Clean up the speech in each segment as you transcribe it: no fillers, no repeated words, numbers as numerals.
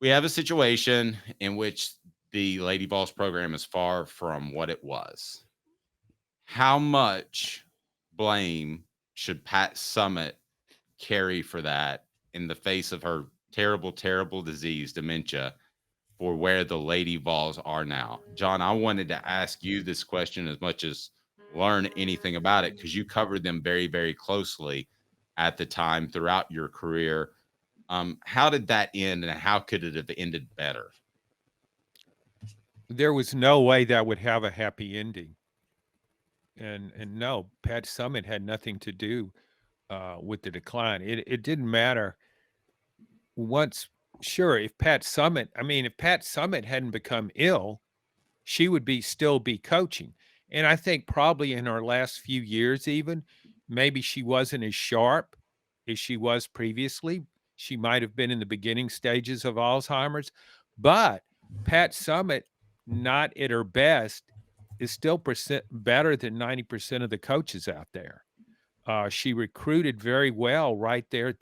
we have a situation in which the Lady Vols program is far from what it was. How much blame should Pat Summitt carry for that in the face of her terrible, terrible disease, dementia, for where the Lady Vols are now? John, I wanted to ask you this question as much as learn anything about it because you covered them very, very closely at the time throughout your career. How did that end, and how could it have ended better? There was no way that would have a happy ending. And no, Pat Summitt had nothing to do with the decline. It didn't matter once. Sure, if Pat Summitt hadn't become ill, she would be still be coaching. And I think probably in her last few years, even maybe she wasn't as sharp as she was previously. She might have been in the beginning stages of Alzheimer's, but Pat Summitt, not at her best, is still better than 90% of the coaches out there. She recruited very well right there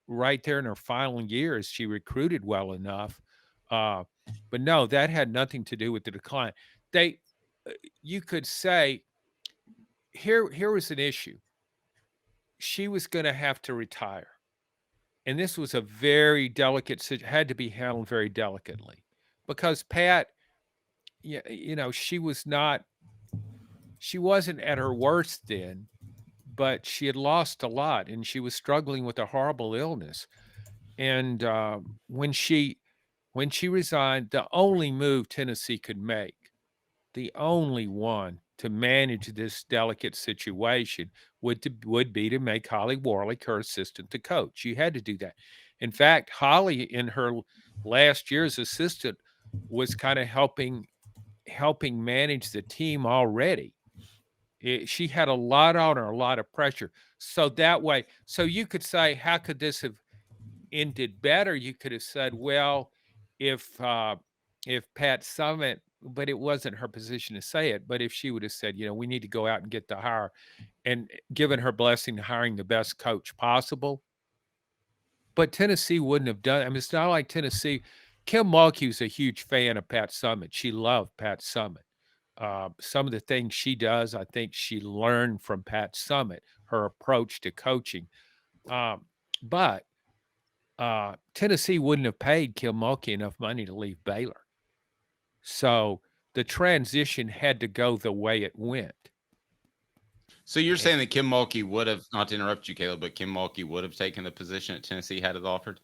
right there in her final years. She recruited well enough, uh, but no, that had nothing to do with the decline. They, you could say, here was an issue. She was going to have to retire, and this was a very delicate. Had to be handled very delicately, because Pat, yeah, she wasn't at her worst then, but she had lost a lot, and she was struggling with a horrible illness. And when she resigned, the only move Tennessee could make, the only one to manage this delicate situation, would be to make Holly Warlick her assistant to coach. You had to do that. In fact, Holly, in her last year as assistant, was kind of helping manage the team already. She had a lot on her, a lot of pressure. So that way, so you could say, how could this have ended better? You could have said, well, if Pat Summitt, but it wasn't her position to say it. But if she would have said, we need to go out and get the hire, and given her blessing to hiring the best coach possible, but Tennessee wouldn't have done. I mean, it's not like Tennessee. Kim Mulkey's a huge fan of Pat Summitt. She loved Pat Summitt. Some of the things she does, I think she learned from Pat Summitt, her approach to coaching. But Tennessee wouldn't have paid Kim Mulkey enough money to leave Baylor. So the transition had to go the way it went. So you're And saying that Kim Mulkey would have, not to interrupt you, Caleb, but Kim Mulkey would have taken the position at Tennessee had it offered?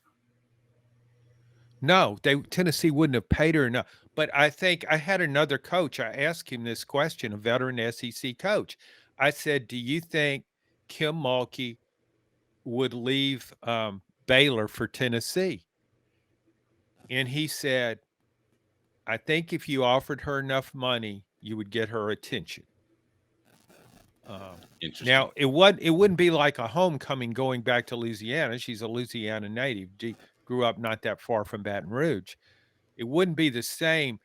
no, Tennessee wouldn't have paid her enough. But I think I had another coach. I asked him this question, a veteran SEC coach. I said, "Do you think Kim Mulkey would leave Baylor for Tennessee?" And he said, "I think if you offered her enough money, you would get her attention." Interesting. Now it wouldn't be like a homecoming going back to Louisiana. She's a Louisiana native. She grew up not that far from Baton Rouge. It wouldn't be the same,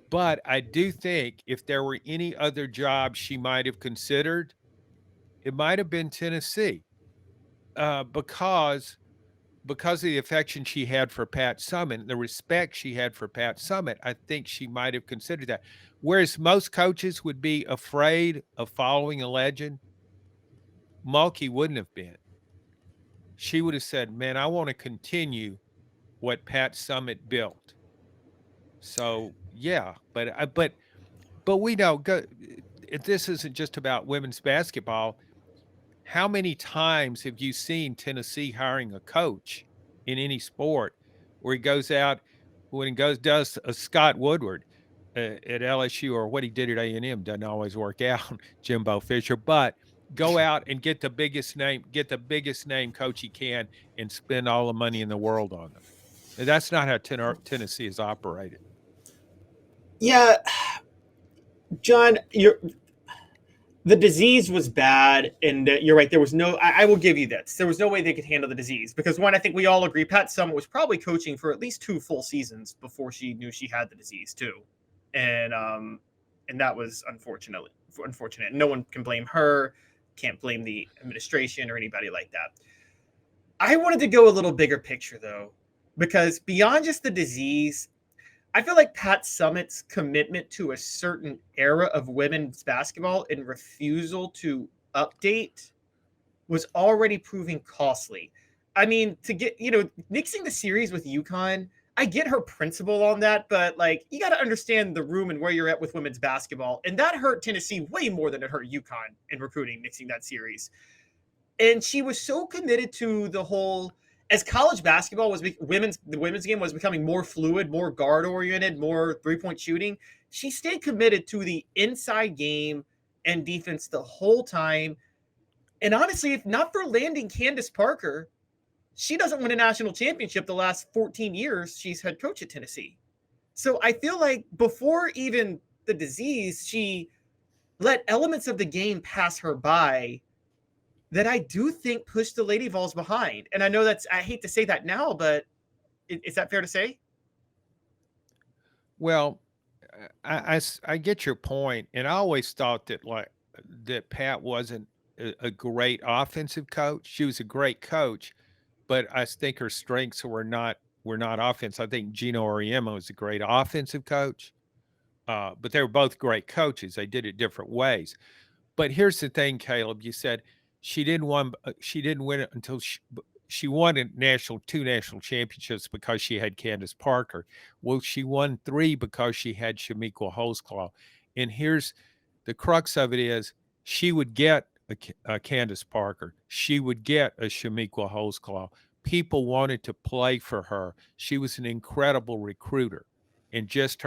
but I do think if there were any other job she might have considered, it might have been Tennessee, because of the affection she had for Pat Summitt, the respect she had for Pat Summitt. I think she might have considered that. Whereas most coaches would be afraid of following a legend, Mulkey wouldn't have been. She would have said, "Man, I want to continue what Pat Summitt built." So yeah, but we know this isn't just about women's basketball. How many times have you seen Tennessee hiring a coach in any sport where he goes out when he does a Scott Woodward at LSU, or what he did at A&M doesn't always work out, Jimbo Fisher, but go out and get the biggest name coach he can and spend all the money in the world on them. And that's not how Tennessee is operated. Yeah, John, the disease was bad, and you're right. There was no. I will give you this. There was no way they could handle the disease because, one, I think we all agree Pat Summitt was probably coaching for at least 2 full seasons before she knew she had the disease too, and that was unfortunate. No one can blame her. Can't blame the administration or anybody like that. I wanted to go a little bigger picture though. because beyond just the disease, I feel like Pat Summitt's commitment to a certain era of women's basketball and refusal to update was already proving costly. I mean, to get, mixing the series with UConn, I get her principle on that, but like you got to understand the room and where you're at with women's basketball. And that hurt Tennessee way more than it hurt UConn in recruiting, mixing that series. And she was so committed to the whole, as college basketball was the women's game was becoming more fluid, more guard oriented, more 3-point shooting. She stayed committed to the inside game and defense the whole time. And honestly, if not for landing Candace Parker, she doesn't win a national championship the last 14 years she's head coach at Tennessee. So I feel like before even the disease, she let elements of the game pass her by that I do think pushed the Lady Vols behind. And I know I hate to say that now, but is that fair to say? Well, I get your point, and I always thought that Pat wasn't a great offensive coach. She was a great coach, but I think her strengths were not offense. I think Gino Auriemma was a great offensive coach, but they were both great coaches. They did it different ways. But here's the thing, Caleb. You said she didn't win it until she won two national championships because she had Candace Parker. Well, she won 3 because she had Shamiqua Holesclaw. And here's the crux of it is she would get a Candace Parker. She would get a Shamiqua Holesclaw. People wanted to play for her. She was an incredible recruiter. And just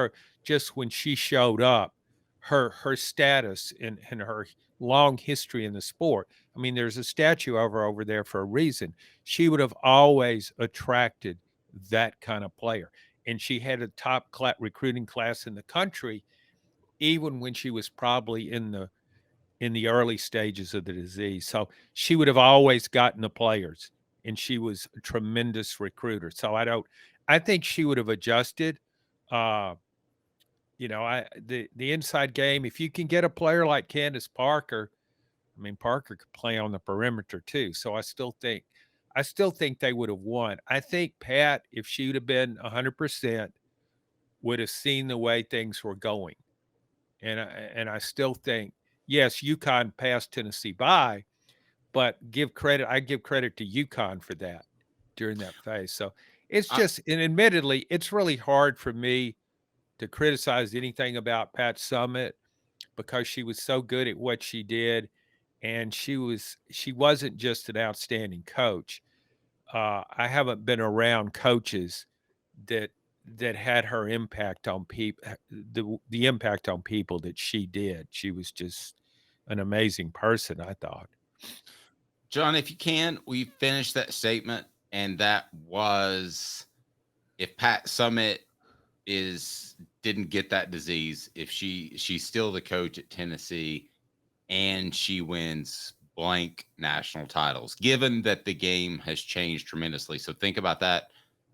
when she showed up, her status and her long history in the sport. I mean, there's a statue of her over there for a reason. She would have always attracted that kind of player. And she had a top recruiting class in the country, even when she was probably in the early stages of the disease. So she would have always gotten the players, and she was a tremendous recruiter. So I think she would have adjusted. The inside game, if you can get a player like Candace Parker, I mean, Parker could play on the perimeter too. So I still think they would have won. I think Pat, if she would have been 100%, would have seen the way things were going. And I still think, yes, UConn passed Tennessee by, but I give credit to UConn for that during that phase. So it's just, and admittedly, it's really hard for me to criticize anything about Pat Summitt because she was so good at what she did, and she wasn't just an outstanding coach. I haven't been around coaches that had her impact on people, the impact on people that she did. She was just an amazing person, I thought. John, if you can, we finished that statement, and that was if Pat Summitt didn't get that disease, if she's still the coach at Tennessee and she wins blank national titles, given that the game has changed tremendously. So think about that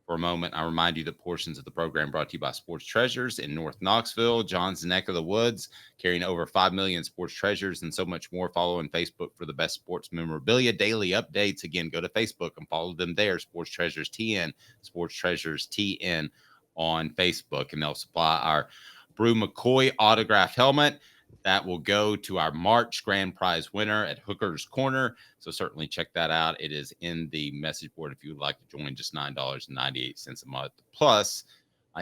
for a moment. I remind you that portions of the program brought to you by Sports Treasures in North Knoxville, John's neck of the woods, carrying over 5 million sports treasures and so much more. Follow on Facebook for the best sports memorabilia, daily updates. Again, go to Facebook and follow them there. Sports Treasures TN, Sports Treasures TN on Facebook, and they'll supply our Brew McCoy autographed helmet that will go to our March grand prize winner at Hooker's Corner. So certainly check that out. It is in the message board if you would like to join. Just $9.98 a month plus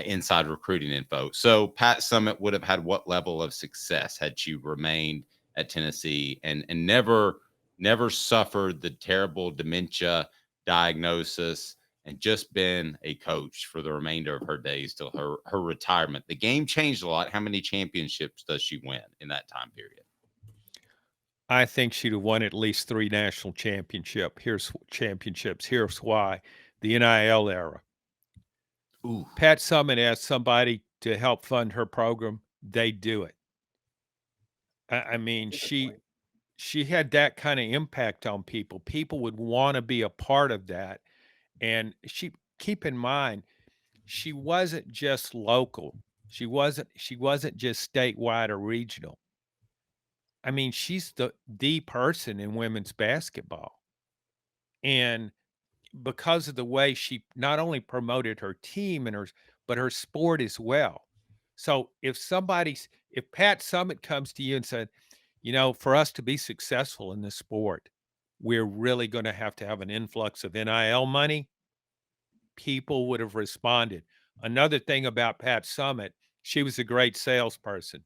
inside recruiting info. So Pat Summitt would have had what level of success had she remained at Tennessee and never suffered the terrible dementia diagnosis and just been a coach for the remainder of her days till her retirement? The game changed a lot. How many championships does she win in that time period? I think she'd have won at least 3 national championships. Here's why. The NIL era. Ooh. Pat Summitt asked somebody to help fund her program. They do it. I mean, she had that kind of impact on people. People would want to be a part of that. And keep in mind, she wasn't just local. She wasn't just statewide or regional. I mean, she's the person in women's basketball. And because of the way she not only promoted her team and but her sport as well. So if Pat Summitt comes to you and said, for us to be successful in this sport, we're really going to have an influx of NIL money, people would have responded. Another thing about Pat Summitt, she was a great salesperson.